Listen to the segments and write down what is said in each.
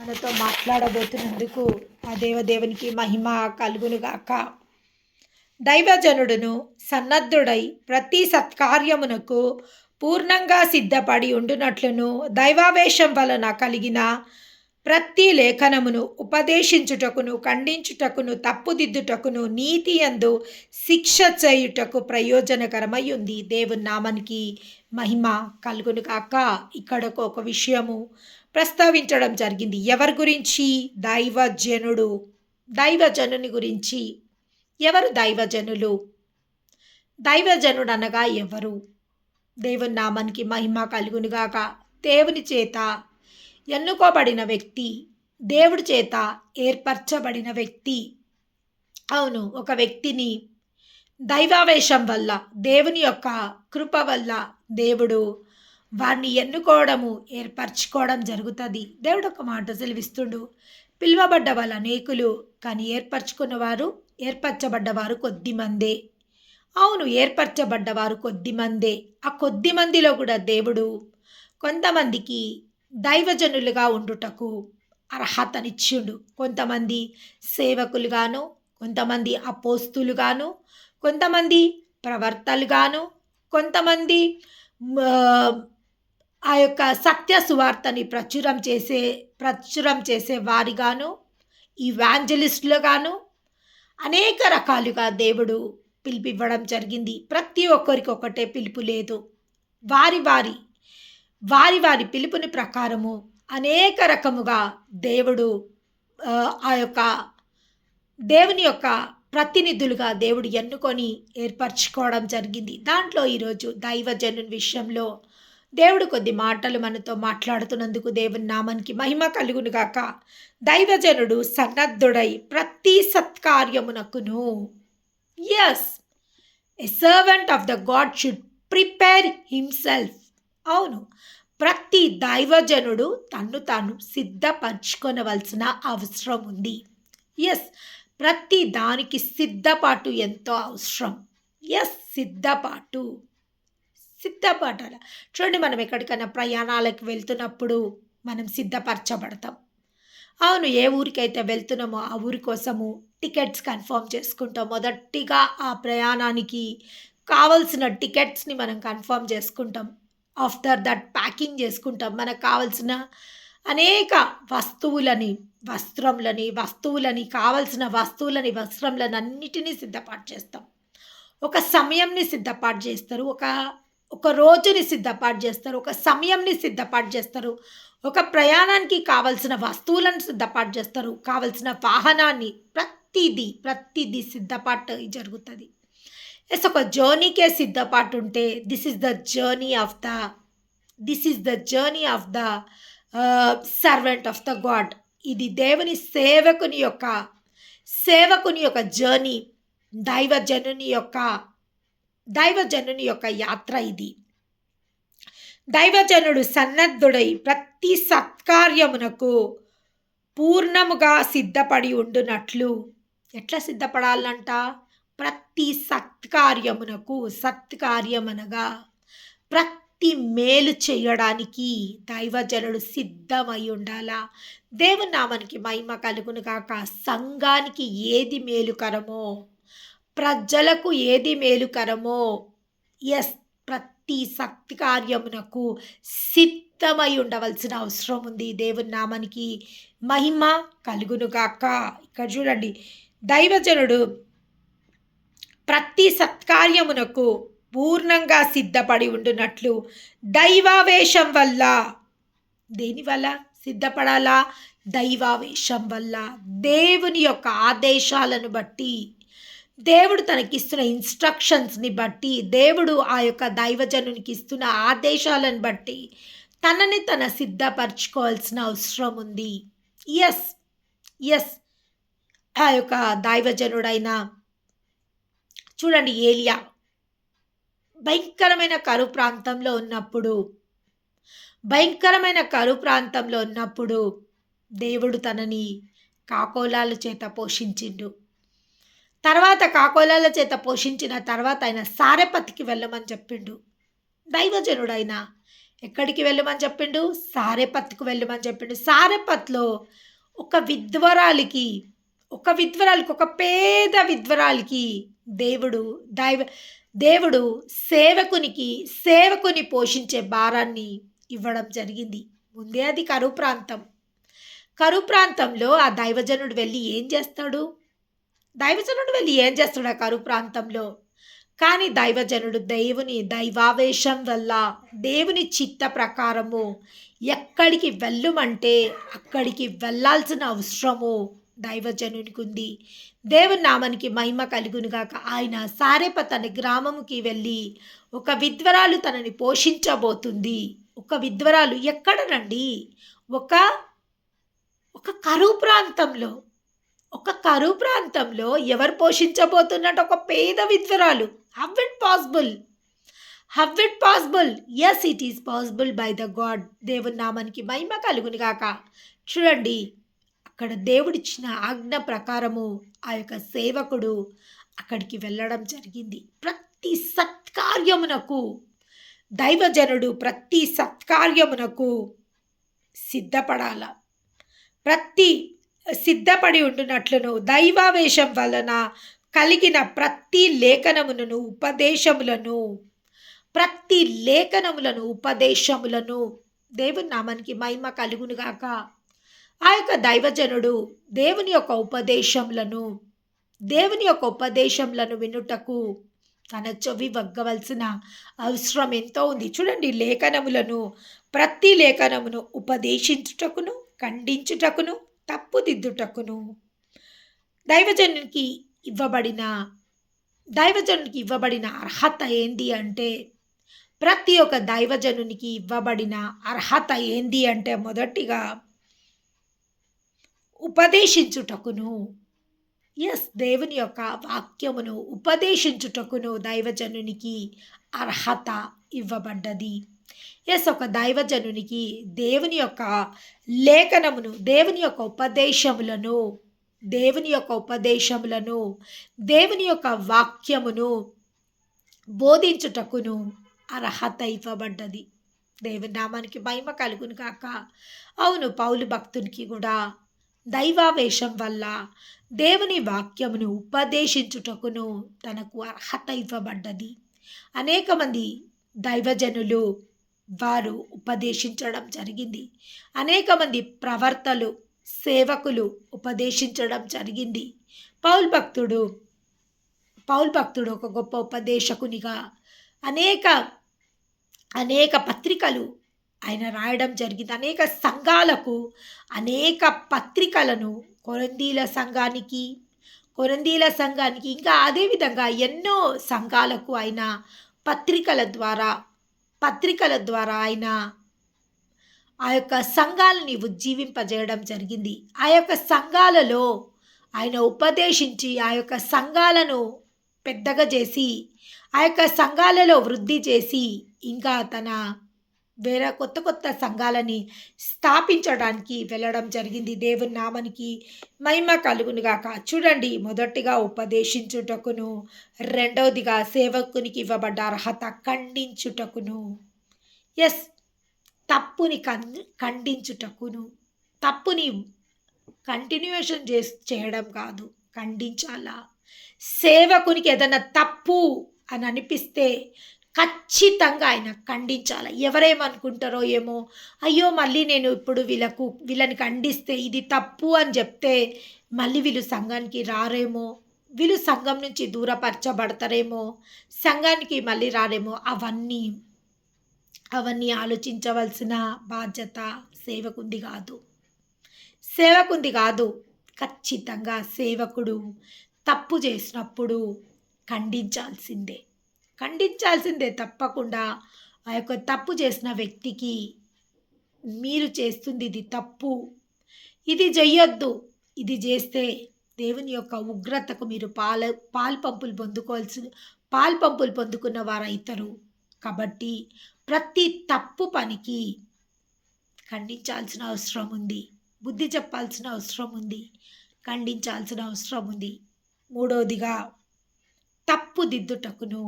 మనతో మాట్లాడబోతున్నందుకు ఆ దేవదేవునికి మహిమ కలుగునుగాక. దైవజనుడును సన్నద్ధుడై ప్రతి సత్కార్యమునకు పూర్ణంగా సిద్ధపడి ఉండునట్లును దైవావేశం వలన కలిగిన ప్రతి లేఖనమును ఉపదేశించుటకును, ఖండించుటకును, తప్పుదిద్దుటకును, నీతి యందు శిక్ష చేయుటకు ప్రయోజనకరమై ఉంది. దేవుని నామానికి మహిమ కలుగునుగాక. ఇక్కడకు ఒక విషయము ప్రస్తావించడం జరిగింది. ఎవరి గురించి? దైవజనుడు. దైవజనుని గురించి. ఎవరు దైవజనులు? దైవజనుడు అనగా ఎవరు? దేవుని నామానికి మహిమ కలుగునుగాక. దేవుని చేత ఎన్నుకోబడిన వ్యక్తి, దేవుడి చేత ఏర్పరచబడిన వ్యక్తి. అవును, ఒక వ్యక్తిని దైవావేశం వల్ల, దేవుని యొక్క కృప వల్ల దేవుడు వారిని ఎన్నుకోవడము, ఏర్పరచుకోవడం జరుగుతుంది. దేవుడు ఒక మాట సెలవిస్తుండు, పిలువబడ్డ వాళ్ళు అనేకులు, కానీ ఏర్పరచబడ్డవారు కొద్దిమందే. అవును, ఏర్పరచబడ్డవారు కొద్దిమందే. ఆ కొద్ది మందిలో కూడా దేవుడు కొంతమందికి దైవజనులుగా ఉండుటకు అర్హతనిచ్చిండు. కొంతమంది సేవకులుగాను, కొంతమంది అపోస్తులుగాను, కొంతమంది ప్రవర్తలుగాను, కొంతమంది ఆ యొక్క సత్య సువార్తని ప్రచురం చేసే వారిగాను, ఇవాంజలిస్టులుగాను అనేక రకాలుగా దేవుడు పిలిపివ్వడం జరిగింది. ప్రతి ఒక్కరికి ఒకటే పిలుపు లేదు. వారి వారి పిలుపుని ప్రకారము అనేక రకముగా దేవుడు ఆ యొక్క దేవుని యొక్క ప్రతినిధులుగా దేవుడు ఎన్నుకొని ఏర్పరచుకోవడం జరిగింది. దాంట్లో ఈరోజు దైవజనుని విషయంలో దేవుడు కొద్ది మాటలు మనతో మాట్లాడుతున్నందుకు దేవుని నామానికి మహిమ కలుగునుగాక. దైవజనుడు సన్నద్ధుడై ప్రతి సత్కార్యమునకును. Yes, a servant of the God should prepare himself. అవును, ప్రతి దైవజనుడు తన్ను తాను సిద్ధపరచుకొనవలసిన అవసరం ఉంది. ఎస్, ప్రతి దానికి సిద్ధపాటు ఎంతో అవసరం. ఎస్, సిద్ధపాటు చూడండి, మనం ఎక్కడికైనా ప్రయాణాలకు వెళ్తున్నప్పుడు మనం సిద్ధపరచబడతాం. అవును, ఏ ఊరికైతే వెళ్తున్నామో ఆ ఊరి కోసము టికెట్స్ కన్ఫర్మ్ చేసుకుంటాం. మొదటిగా ఆ ప్రయాణానికి కావలసిన టికెట్స్ని మనం కన్ఫర్మ్ చేసుకుంటాం. ఆఫ్టర్ దట్ ప్యాకింగ్ చేసుకుంటాం. మనకు కావలసిన అనేక వస్త్రములని అన్నిటినీ సిద్ధపాటు చేస్తాం. ఒక సమయంని సిద్ధపాటు చేస్తారు, ఒక రోజుని సిద్ధపాటు చేస్తారు, ఒక సమయంని సిద్ధపాటు చేస్తారు, ఒక ప్రయాణానికి కావలసిన వస్తువులను సిద్ధపాటు చేస్తారు, కావలసిన వాహనాన్ని, ప్రతిదీ సిద్ధపాటు జరుగుతుంది. ఎస్, ఒక జర్నీకే సిద్ధపాటు ఉంటే this is the journey of the servant of the God. ఇది దేవుని సేవకుని యొక్క జర్నీ, దైవజనుని యొక్క యాత్ర ఇది. దైవజనుడు సన్నద్ధుడై ప్రతి సత్కార్యమునకు పూర్ణముగా సిద్ధపడి ఉండునట్లు. ఎట్లా సిద్ధపడాలంట? ప్రతి సత్కార్యమనగా ప్రతి మేలు చేయడానికి దైవజనుడు సిద్ధమై ఉండాలా. దేవుని నామానికి మహిమ కలుగునుగాక. సంఘానికి ఏది మేలుకరమో, ప్రజలకు ఏది మేలుకరమో, ఎస్, ప్రతి సత్కార్యమునకు సిద్ధమై ఉండవలసిన అవసరం ఉంది. దేవుని నామానికి మహిమ కలుగునుగాక. ఇక్కడ చూడండి, దైవజనుడు ప్రతి సత్కార్యమునకు పూర్ణంగా సిద్ధపడి ఉండునట్లు దైవావేశం వల్ల. దేని వల్ల సిద్ధపడాలా? దైవావేశం వల్ల. దేవుని యొక్క ఆదేశాలను బట్టి, దేవుడు తనకిస్తున్న ఇన్స్ట్రక్షన్స్ని బట్టి, దేవుడు ఆ యొక్క దైవజనునికి ఇస్తున్న ఆదేశాలను బట్టి తనని సిద్ధపరచుకోవాల్సిన అవసరం ఉంది. ఎస్, ఆ యొక్క దైవజనుడైన చూడండి, ఏలియా భయంకరమైన కరువు ప్రాంతంలో ఉన్నప్పుడు దేవుడు తనని కాకోలాల చేత పోషించిండు. కాకోలాల చేత పోషించిన తర్వాత ఆయన సారెపతికి వెళ్ళమని చెప్పిండు. దైవజనుడైన ఎక్కడికి వెళ్ళమని చెప్పిండు? సారెపత్తుకు వెళ్ళమని చెప్పిండు. సారెపత్‌లో ఒక విధ్వరాలికి, ఒక పేద విధ్వరాలికి దేవుడు దైవ దేవుడు సేవకుని పోషించే భారాన్ని ఇవ్వడం జరిగింది. ముందే అది కరువు ప్రాంతం. కరువు ప్రాంతంలో ఆ దైవజనుడు వెళ్ళి ఏం చేస్తాడు? ఆ కరువు ప్రాంతంలో? కానీ దైవజనుడు దేవుని దైవావేశం వల్ల, దేవుని చిత్త ప్రకారము ఎక్కడికి వెళ్ళుమంటే అక్కడికి వెళ్ళాల్సిన అవసరము దైవజనునికి ఉంది. దేవుని నామానికి మహిమ కలుగునుగాక. ఆయన సారెపత్ అనే గ్రామముకి వెళ్ళి ఒక విధ్వరాలు తనని పోషించబోతుంది. ఒక విధ్వరాలు ఎక్కడనండి? ఒక ఒక కరువు ప్రాంతంలో. ఒక కరువు ప్రాంతంలో ఎవరు పోషించబోతున్నట్టు? ఒక పేద విధ్వరాలు. How it possible? How it possible? Yes, it is possible by the God. దేవుని నామానికి మహిమ కలుగును గాక. చూడండి, అక్కడ దేవుడిచ్చిన ఆజ్ఞ ప్రకారము ఆ యొక్క సేవకుడు అక్కడికి వెళ్ళడం జరిగింది. ప్రతి సత్కార్యమునకు దైవజనుడు ప్రతి సత్కార్యమునకు సిద్ధపడాల. ప్రతి సిద్ధపడి ఉండునట్లును దైవావేశం వలన కలిగిన ప్రతి ఉపదేశములను దేవుని నామానికి మహిమ కలుగునుగాక. ఆ యొక్క దైవజనుడు దేవుని యొక్క ఉపదేశములను వినుటకు తన చెవి వగ్గవలసిన అవసరం ఎంతో ఉంది. చూడండి, ప్రతి లేఖనమును ఉపదేశించుటకును, ఖండించుటకును, తప్పుదిద్దుటకును దైవజనునికి ఇవ్వబడిన అర్హత ఏంది అంటే, ప్రతి ఒక్క దైవజనునికి ఇవ్వబడిన అర్హత ఏంది అంటే, మొదటిగా ఉపదేశించుటకును. ఎస్, దేవుని యొక్క వాక్యమును ఉపదేశించుటకును దైవజనునికి అర్హత ఇవ్వబడ్డది. ఎస్, ఒక దైవజనునికి దేవుని యొక్క లేఖనమును, దేవుని యొక్క ఉపదేశములను, దేవుని యొక్క వాక్యమును బోధించుటకును అర్హత ఇవ్వబడ్డది. దేవుని నామానికి మహిమ కలుగును కాక. అవును, పౌలు భక్తునికి కూడా దైవావేశం వల్ల దేవుని వాక్యమును ఉపదేశించుటకును తనకు అర్హత ఇవ్వబడ్డది. అనేక మంది దైవజనులు వారు ఉపదేశించడం జరిగింది. అనేక మంది ప్రవర్తలు, సేవకులు ఉపదేశించడం జరిగింది. పౌలు భక్తుడు ఒక గొప్ప ఉపదేశకునిగా అనేక పత్రికలు ఆయన రాయడం జరిగింది. అనేక సంఘాలకు అనేక పత్రికలను కొరింథీల సంఘానికి ఇంకా అదేవిధంగా ఎన్నో సంఘాలకు ఆయన పత్రికల ద్వారా ఆయన ఆ యొక్క సంఘాలని ఉజ్జీవింపజేయడం జరిగింది. ఆ యొక్క సంఘాలలో ఆయన ఉపదేశించి ఆ యొక్క సంఘాలను పెద్దగా చేసి, ఆ యొక్క సంఘాలలో వృద్ధి చేసి, ఇంకా తన వేరే కొత్త సంఘాలని స్థాపించడానికి వెళ్ళడం జరిగింది. దేవుని నామానికి మహిమ కలుగునుగాక. చూడండి, మొదటిగా ఉపదేశించుటకును, రెండవదిగా సేవకునికి ఇవ్వబడ్డ అర్హత ఖండించుటకును. ఎస్, తప్పుని ఖండించుటకును. తప్పుని కంటిన్యూషన్ చేయడం కాదు, ఖండించాలా. సేవకునికి ఏదైనా తప్పు అని అనిపిస్తే ఖచ్చితంగా ఆయన ఖండించాలి. ఎవరేమనుకుంటారో ఏమో, అయ్యో మళ్ళీ నేను ఇప్పుడు వీళ్ళని ఖండిస్తే ఇది తప్పు అని చెప్తే మళ్ళీ వీళ్ళు సంఘానికి రారేమో, వీళ్ళు సంఘం నుంచి దూరపరచబడతారేమో, సంఘానికి మళ్ళీ రారేమో, అవన్నీ ఆలోచించవలసిన బాధ్యత సేవకుంది కాదు. ఖచ్చితంగా సేవకుడు తప్పు చేసినప్పుడు ఖండించాల్సిందే తప్పకుండా. ఆ యొక్క తప్పు చేసిన వ్యక్తికి, మీరు చేస్తుంది ఇది తప్పు, ఇది చెయ్యొద్దు, ఇది చేస్తే దేవుని యొక్క ఉగ్రతకు మీరు పాల్పంపులు పొందుకున్న వారైతారు. కాబట్టి ప్రతి తప్పు పనికి ఖండించాల్సిన అవసరం ఉంది, బుద్ధి చెప్పాల్సిన అవసరం ఉంది, ఖండించాల్సిన అవసరం ఉంది. మూడవదిగా తప్పు దిద్దుటకును.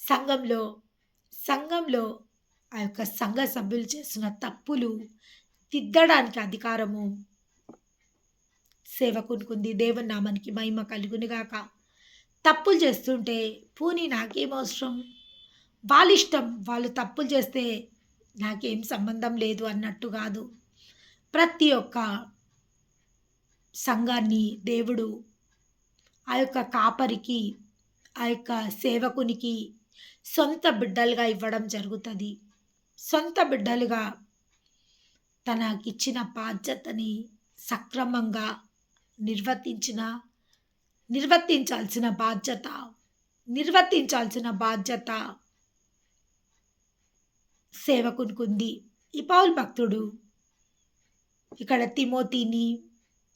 సంఘంలో ఆ యొక్క సంఘ సభ్యులు చేస్తున్న తప్పులు దిద్దడానికి అధికారము సేవకునికుంది. దేవుని నామానికి మహిమ కలుగునుగాక. తప్పులు చేస్తుంటే పోనీ నాకేమవసరం, వాళ్ళిష్టం, వాళ్ళు తప్పులు చేస్తే నాకేం సంబంధం లేదు అన్నట్టు కాదు. ప్రతి ఒక్క సంఘాన్ని దేవుడు ఆ యొక్క కాపరికి, ఆ యొక్క సేవకునికి సొంత బిడ్డలుగా ఇవ్వడం జరుగుతుంది. సొంత బిడ్డలుగా తనకిచ్చిన బాధ్యతని సక్రమంగా నిర్వర్తించిన నిర్వర్తించాల్సిన బాధ్యత నిర్వర్తించాల్సిన బాధ్యత సేవకునికుంది. ఈ పౌలు భక్తుడు ఇక్కడ తిమోతిని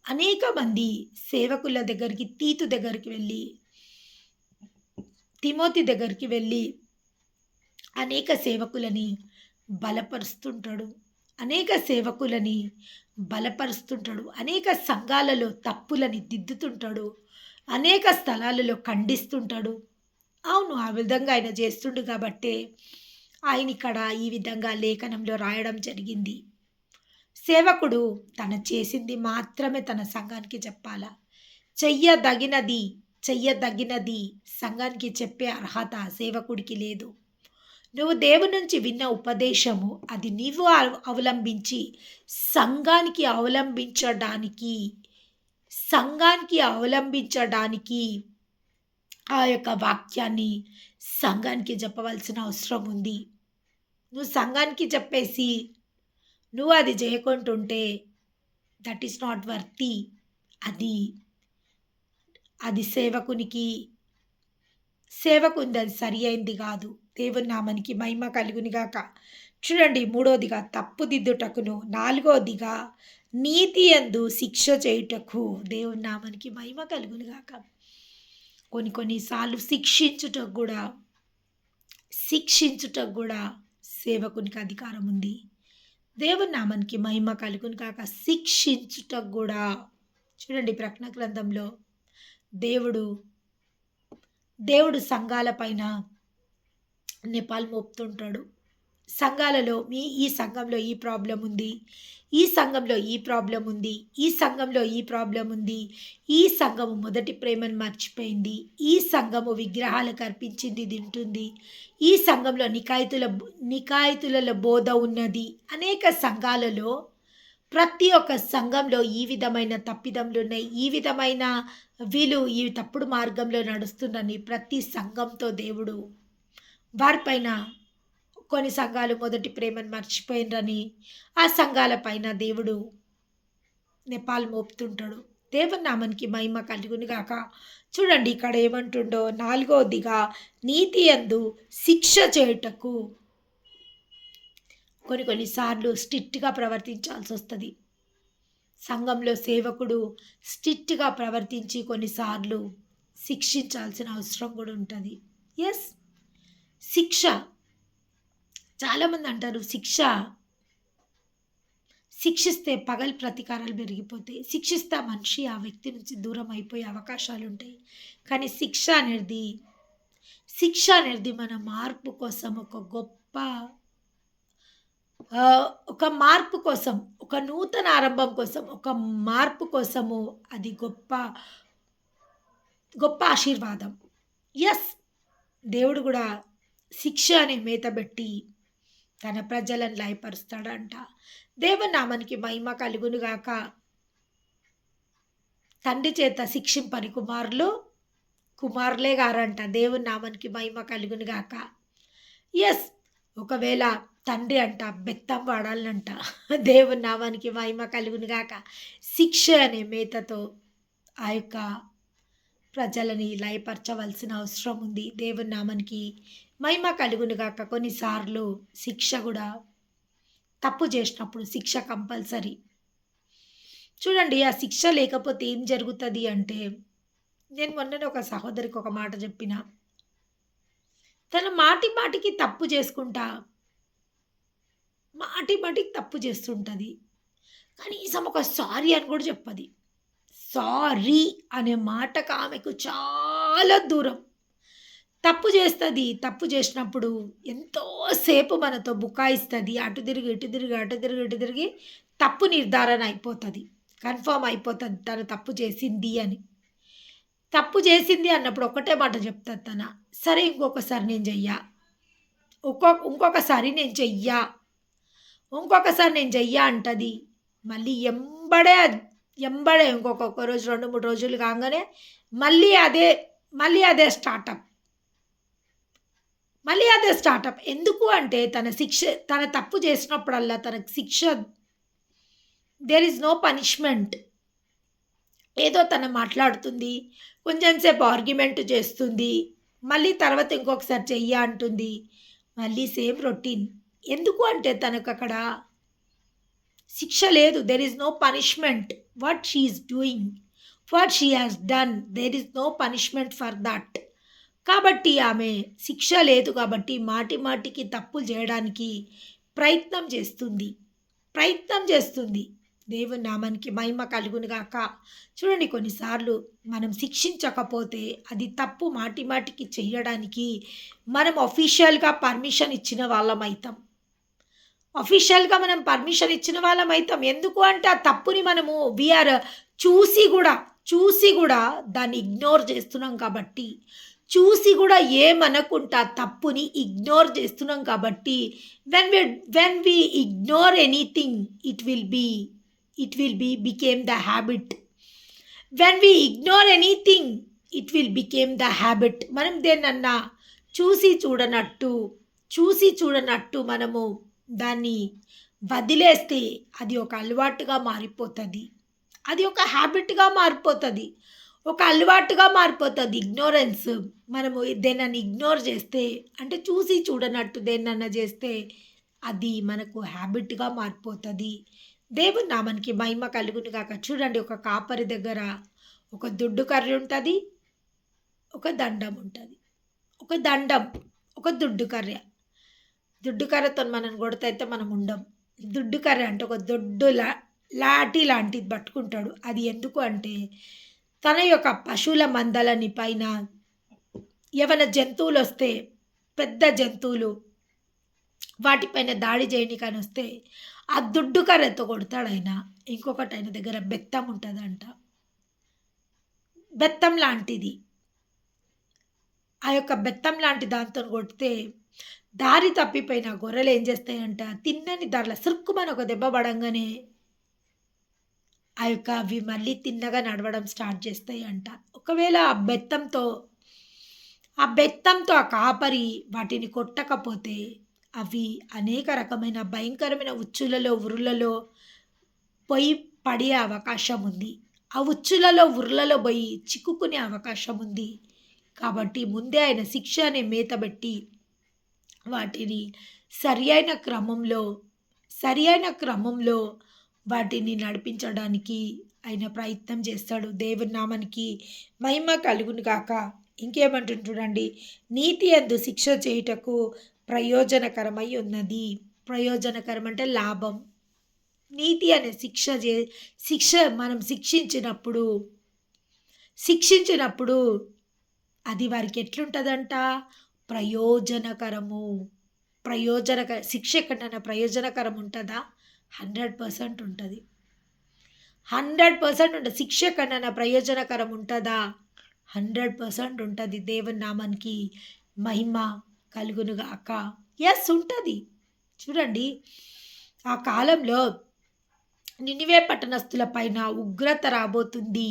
అనేక మంది సేవకుల దగ్గరికి, తీతు దగ్గరికి వెళ్ళి, తిమోతి దగ్గరికి వెళ్ళి అనేక సేవకులని బలపరుస్తుంటాడు. అనేక సేవకులని బలపరుస్తుంటాడు. అనేక సంఘాలలో తప్పులని దిద్దుతుంటాడు. అనేక స్థలాలలో ఖండిస్తుంటాడు. అవును, ఆ విధంగా ఆయన చేస్తుండు కాబట్టే ఆయన ఇక్కడ ఈ విధంగా లేఖనంలో రాయడం జరిగింది. సేవకుడు తన చేసింది మాత్రమే తన సంఘానికి చెప్పాలా. చెయ్యదగినది చెయ్యదగినది సంఘానికి చెప్పే అర్హత సేవకుడికి లేదు. నువ్వు దేవుని నుంచి విన్న ఉపదేశము అది నీవు అవలంబించి సంఘానికి అవలంబించడానికి ఆ యొక్క వాక్యాన్ని సంఘానికి చెప్పవలసిన అవసరం ఉంది. నువ్వు సంఘానికి చెప్పేసి నువ్వు అది చేయకుంటుంటే దట్ ఈస్ నాట్ వర్తి. అది అది సేవకునికి అది సరి అయింది కాదు. దేవుని నామానికి మహిమ కలుగునిగాక. చూడండి, మూడోదిగా తప్పుదిద్దుటకును, నాలుగోదిగా నీతి యందు శిక్ష చేయుటకు. దేవుని నామానికి మహిమ కలుగునిగాక. కొన్నిసార్లు శిక్షించుటకు కూడా సేవకునికి అధికారం ఉంది. దేవుని నామానికి మహిమ కలుగునిగాక. శిక్షించుటకు కూడా చూడండి, ప్రకటన గ్రంథంలో దేవుడు సంఘాల పైన నెపాలు మోపుతుంటాడు. సంఘాలలో ఈ సంఘంలో ఈ ప్రాబ్లం ఉంది, ఈ సంఘంలో ఈ ప్రాబ్లం ఉంది, ఈ సంఘంలో ఈ ప్రాబ్లం ఉంది, ఈ సంఘము మొదటి ప్రేమను మర్చిపోయింది, ఈ సంఘము విగ్రహాలకు అర్పించింది తింటుంది, ఈ సంఘంలో నికాయితుల బోధ ఉన్నది. అనేక సంఘాలలో ప్రతి ఒక్క సంఘంలో ఈ విధమైన తప్పిదములు ఉన్నాయి, ఈ విధమైన వీళ్ళు ఈ తప్పుడు మార్గంలో నడుస్తుందని ప్రతి సంఘంతో దేవుడు వారిపైన, కొన్ని సంఘాలు మొదటి ప్రేమను మర్చిపోయినరని ఆ సంఘాల పైన దేవుడు నెపాలు మోపుతుంటాడు. దేవుని నామానికి మహిమ కలుగునుగాక. చూడండి, ఇక్కడ ఏమంటుండో, నాలుగోదిగా నీతి యందు శిక్ష చేయుటకు. కొన్నిసార్లు స్ట్రిక్ట్గా ప్రవర్తించాల్సి వస్తుంది. సంఘంలో సేవకుడు స్ట్రిక్ట్గా ప్రవర్తించి కొన్నిసార్లు శిక్షించాల్సిన అవసరం కూడా ఉంటుంది. ఎస్, శిక్ష. చాలామంది అంటారు శిక్షిస్తే పగలు ప్రతీకారాలు పెరిగిపోతాయి, శిక్షిస్తే మనిషి ఆ వ్యక్తి నుంచి దూరం అయిపోయే అవకాశాలు ఉంటాయి. కానీ శిక్ష అనేది మన మార్పు కోసం, ఒక మార్పు కోసం, ఒక నూతన ఆరంభం కోసం, ఒక మార్పు కోసము అది గొప్ప ఆశీర్వాదం. ఎస్, దేవుడు కూడా శిక్ష అనే మేత పెట్టి తన ప్రజలను లయపరుస్తాడంట. దేవుని నామానికి మహిమ కలుగునుగాక. తండ్రి చేత శిక్షింపని కుమారులే గారంట. దేవుని నామానికి మహిమ కలుగునుగాక. ఎస్, ఒకవేళ తండ్రి అంట బెత్తం వాడాలంట. దేవుని నామానికి మహిమ కలుగునుగాక. శిక్ష అనే మేతతో ఆ యొక్క ప్రజలని లయపరచవలసిన అవసరం ఉంది. దేవుని నామానికి మహిమ కలుగునుగాక. కొన్నిసార్లు శిక్ష కూడా, తప్పు చేసినప్పుడు శిక్ష కంపల్సరీ. చూడండి, ఆ శిక్ష లేకపోతే ఏం జరుగుతుంది అంటే, నేను మొన్ననే ఒక సహోదరికి ఒక మాట చెప్పిన, తను మాటికి తప్పు చేస్తుంటుంది. కనీసం ఒక సారీ అని కూడా చెప్పది. సారీ అనే మాటకు ఆమెకు చాలా దూరం. తప్పు చేస్తది. తప్పు చేసినప్పుడు ఎంతో సేపు మనతో బుకాయిస్తది. అటు తిరిగి, ఇటు తిరిగి, అటు తిరిగి, ఇటు తిరిగి తప్పు నిర్ధారణ అయిపోతది. కన్ఫర్మ్ అయిపోతది తను తప్పు చేసింది అని. తప్పు చేసింది అన్నప్పుడు ఒక్కటే మాట చెప్తది తన. సరే ఇంకొకసారి నేను చెయ్య. ఇంకొకసారి నేను చెయ్య. ఇంకొకసారి నేను చెయ్య అంటది. మళ్ళీ ఎంబడే ఇంకొక రోజు 2, 3 రోజులు కాంగానే మళ్ళీ అదే మళ్ళీ స్టార్టప్. మళ్ళీ అదే స్టార్టప్. ఎందుకు అంటే తన తప్పు చేసినప్పుడల్లా తనకు శిక్ష, దేర్ ఈజ్ నో పనిష్మెంట్. ఏదో తను మాట్లాడుతుంది. కొంచెం సేపు ఆర్గ్యుమెంట్ చేస్తుంది. మళ్ళీ తర్వాత ఇంకొకసారి చెయ్య అంటుంది. మళ్ళీ సేమ్ రొటీన్. ఎందుకు అంటే తనకక్కడ శిక్ష లేదు. There is no punishment. What she is doing, what she has done, there is no punishment for that. కాబట్టి ఆమె శిక్ష లేదు కాబట్టి మాటి మాటికి తప్పులు చేయడానికి ప్రయత్నం చేస్తుంది. దేవుని నామానికి మహిమ కలుగును గాక. చూడండి, కొన్నిసార్లు మనం శిక్షించకపోతే అది తప్పు మాటి మాటికి చేయడానికి మనం అఫీషియల్గా పర్మిషన్ ఇచ్చిన వాళ్ళం అవుతాం. మనం పర్మిషన్ ఇచ్చిన వాళ్ళం అవుతాం. ఎందుకు అంటే ఆ తప్పుని మనము వీఆర్ చూసి కూడా దాన్ని ఇగ్నోర్ చేస్తున్నాం కాబట్టి, చూసి కూడా ఏమనకుండా తప్పుని ఇగ్నోర్ చేస్తున్నాం కాబట్టి, when we ignore anything it will be became the habit. When we ignore anything it will became the habit. మనం దేన్నన్నా చూసి చూడనట్టు మనము దాన్ని వదిలేస్తే అది ఒక అలవాటుగా మారిపోతుంది. అది ఒక హ్యాబిట్గా మారిపోతుంది. ఒక అలవాటుగా మారిపోతుంది. ఇగ్నోరెన్స్. మనము దేన్నన్నా ఇగ్నోర్ చేస్తే, అంటే చూసి చూడనట్టు దేన్నన్నా చేస్తే అది మనకు హ్యాబిట్గా మారిపోతుంది. దేవుని నామానికి మహిమ కలుగును గాక. చూడండి, ఒక కాపరి దగ్గర ఒక దుడ్డు కర్ర ఉంటుంది, ఒక దండం ఉంటుంది. ఒక దుడ్డు కర్రతో మనం కొడితే మనం ఉండం. దుడ్డు కర్ర అంటే ఒక దొడ్డు లాఠీ లాంటిది పట్టుకుంటాడు. అది ఎందుకు అంటే తన యొక్క పశువుల మందలని పైన ఏమైనా జంతువులు వస్తే, పెద్ద జంతువులు వాటిపైన దాడి చేయడానికని వస్తే ఆ దుడ్డు కర్రతో కొడతాడు ఆయన. ఇంకొకటి ఆయన దగ్గర బెత్తం ఉంటుందంట. బెత్తం లాంటిది. ఆ యొక్క బెత్తం లాంటి దాంతో కొడితే దారి తప్పిపోయిన గొర్రెలు ఏం చేస్తాయంట, తిన్నని దారిలో సురుక్కుమని ఒక దెబ్బ పడంగానే అవి మళ్ళీ తిన్నగా నడవడం స్టార్ట్ చేస్తాయి అంట. ఒకవేళ ఆ బెత్తంతో ఆ కాపరి వాటిని కొట్టకపోతే అవి అనేక రకమైన భయంకరమైన ఉచ్చులలో, ఉరులలో పోయి పడే అవకాశం ఉంది. ఆ ఉచ్చులలో, ఉరులలో పోయి చిక్కుకునే అవకాశం ఉంది. కాబట్టి ముందే ఆయన శిక్ష అనే మేతబెట్టి వాటిని సరియైన క్రమంలో వాటిని నడిపించడానికి ఆయన ప్రయత్నం చేస్తాడు. దేవుని నామానికి మహిమ కలుగును గాక. ఇంకేమంటుంది చూడండి, నీతి యందు శిక్ష చేయుటకు ప్రయోజనకరమై ఉన్నది. ప్రయోజనకరం అంటే లాభం. నీతి అనే శిక్ష మనం శిక్షించినప్పుడు అది వారికి ఎట్లుంటుందంట, ప్రయోజనకరము. శిక్ష ఎక్కడైనా ప్రయోజనకరం ఉంటుందా? 100% ఉంటుంది. 100% ఉంటుంది. శిక్ష ఎక్కడైనా ప్రయోజనకరం ఉంటుందా? 100% ఉంటుంది. దేవుని నామానికి మహిమ కలుగునుగాక. ఎస్, ఉంటుంది. చూడండి, ఆ కాలంలో నినివే పట్టణస్థుల పైన ఉగ్రత రాబోతుంది.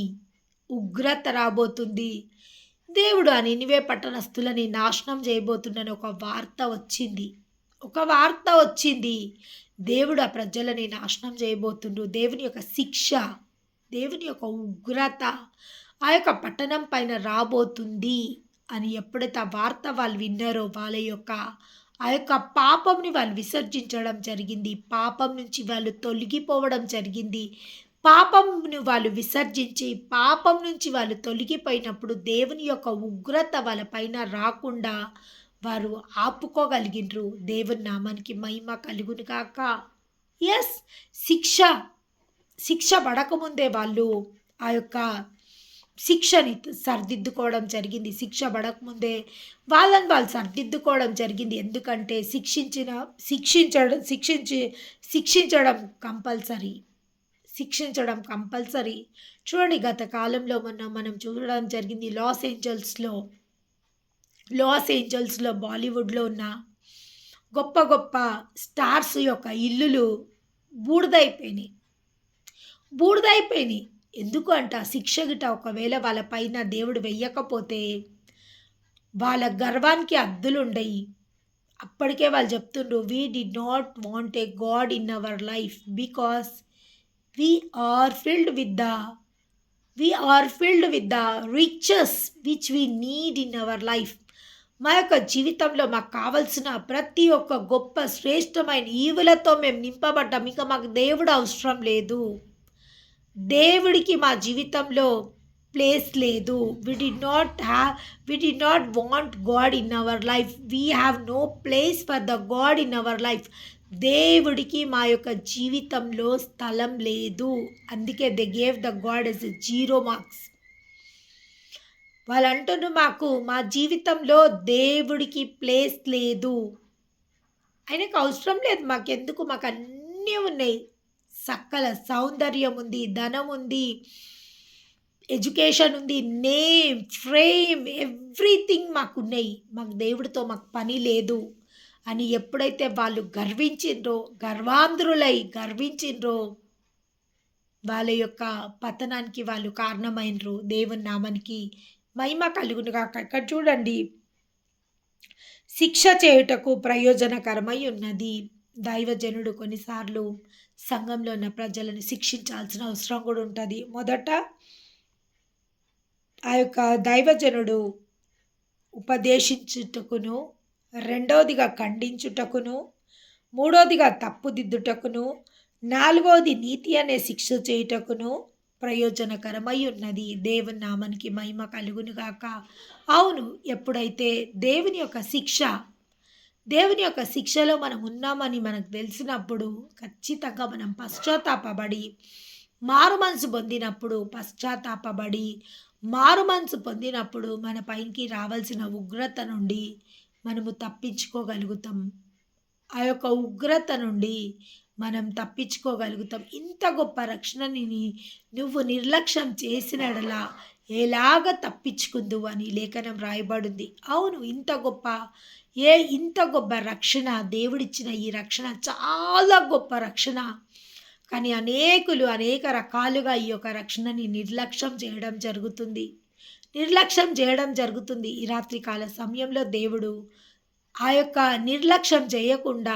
దేవుడు ఆ నినివే పట్టణస్థులని నాశనం చేయబోతుందని ఒక వార్త వచ్చింది. దేవుడు ఆ ప్రజలని నాశనం చేయబోతుండు. దేవుని యొక్క శిక్ష, దేవుని యొక్క ఉగ్రత ఆ యొక్క పట్టణం పైన రాబోతుంది అని ఎప్పుడైతే ఆ వార్త వాళ్ళు విన్నారో, వాళ్ళ యొక్క ఆ యొక్క పాపంని వాళ్ళు విసర్జించడం జరిగింది. పాపం నుంచి వాళ్ళు తొలగిపోవడం జరిగింది. పాపంను వాళ్ళు విసర్జించి పాపం నుంచి వాళ్ళు తొలగిపోయినప్పుడు దేవుని యొక్క ఉగ్రత వాళ్ళ పైన రాకుండా వారు ఆపుకోగలిగినరు. దేవుని నామానికి మహిమ కలుగును గాక. శిక్ష పడకముందే వాళ్ళు ఆ యొక్క శిక్షని సరిదిద్దుకోవడం జరిగింది. శిక్ష పడకముందే వాళ్ళని వాళ్ళు సరిదిద్దుకోవడం జరిగింది. ఎందుకంటే శిక్షించడం కంపల్సరీ. శిక్షించడం కంపల్సరీ. చూడండి, గత కాలంలో మనం చూడడం జరిగింది. లాస్ ఏంజల్స్‌లో బాలీవుడ్‌లో ఉన్న గొప్ప గొప్ప స్టార్స్ యొక్క ఇల్లులు బూడిదైపోయినాయి. బూడిదైపోయినాయి. ఎందుకు అంట, శిక్ష గిట ఒకవేళ వాళ్ళ పైన దేవుడు వెయ్యకపోతే వాళ్ళ గర్వానికి హద్దులుండయి. అప్పటికే వాళ్ళు చెప్తుండ్రు, we did not want a God in our life because we are filled with the we are filled with the riches which we need in our life. మా యొక్క జీవితంలో మాకు కావలసిన ప్రతి ఒక్క గొప్ప శ్రేష్టమైన ఈవులతో మేము నింపబడ్డాం. ఇంకా మాకు దేవుడు అవసరం లేదు. దేవుడికి మా జీవితంలో ప్లేస్ లేదు. We did not want God in our life. We have no place for the God in our life. దేవుడికి మా యొక్క జీవితంలో స్థలం లేదు. అందుకే they gave the God as 0 marks. వాళ్ళు అంటున్నారు, మాకు మా జీవితంలో దేవుడికి ప్లేస్ లేదు, ఆయనకు అవసరం లేదు, మాకెందుకు, మాకు అన్నీ ఉన్నాయి, సకల సౌందర్యం ఉంది, ధనం ఉంది, ఎడ్యుకేషన్ ఉంది, నేమ్, ఫ్రేమ్, ఎవ్రీథింగ్ మాకు ఉన్నాయి, మాకు దేవుడితో మాకు పని లేదు అని ఎప్పుడైతే వాళ్ళు గర్వించిండ్రో వాళ్ళ యొక్క పతనానికి వాళ్ళు కారణమైనరు. దేవుని నామానికి మహిమ కలుగును గాక. ఇక్కడ చూడండి, శిక్ష చేయుటకు ప్రయోజనకరమై ఉన్నది. దైవజనుడు కొన్నిసార్లు సంఘంలో ఉన్న ప్రజలను శిక్షించాల్సిన అవసరం కూడా ఉంటుంది. మొదట ఆ యొక్క దైవజనుడు ఉపదేశించుటకును, రెండవదిగా ఖండించుటకును, మూడవదిగా తప్పుదిద్దుటకును, నాలుగవది నీతి అనే శిక్ష చేయుటకును ప్రయోజనకరమై ఉన్నది. దేవుని నామానికి మహిమ కలుగును గాక. అవును, ఎప్పుడైతే దేవుని యొక్క శిక్షలో మనం ఉన్నామని మనకు తెలిసినప్పుడు ఖచ్చితంగా మనం మారు మనసు పొందినప్పుడు మన పైకి రావాల్సిన ఉగ్రత నుండి మనము తప్పించుకోగలుగుతాం. ఆ యొక్క ఉగ్రత నుండి మనం తప్పించుకోగలుగుతాం. ఇంత గొప్ప రక్షణని నువ్వు నిర్లక్ష్యం చేసినడలా ఎలాగ తప్పించుకుందువు అని లేఖనం రాయబడింది. అవును, ఇంత గొప్ప రక్షణ, దేవుడిచ్చిన ఈ రక్షణ చాలా గొప్ప రక్షణ. కానీ అనేక రకాలుగా ఈ యొక్క రక్షణని నిర్లక్ష్యం చేయడం జరుగుతుంది. ఈ రాత్రికాల సమయంలో దేవుడు ఆ యొక్క నిర్లక్ష్యం చేయకుండా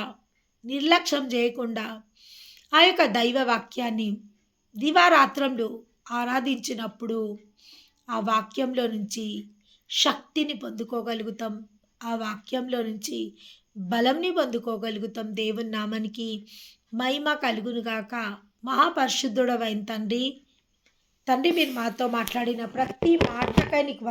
ఆ యొక్క దైవ వాక్యాన్ని దివారాత్రములు ఆరాధించినప్పుడు ఆ వాక్యంలో నుంచి శక్తిని పొందుకోగలుగుతాం, ఆ వాక్యంలో నుంచి బలంని పొందుకోగలుగుతాం. దేవుని నామానికి మహిమ కలుగునుగాక. మహాపరిశుద్ధుడవైన తండ్రి, మీరు మాతో మాట్లాడిన ప్రతి మాటకై నీకు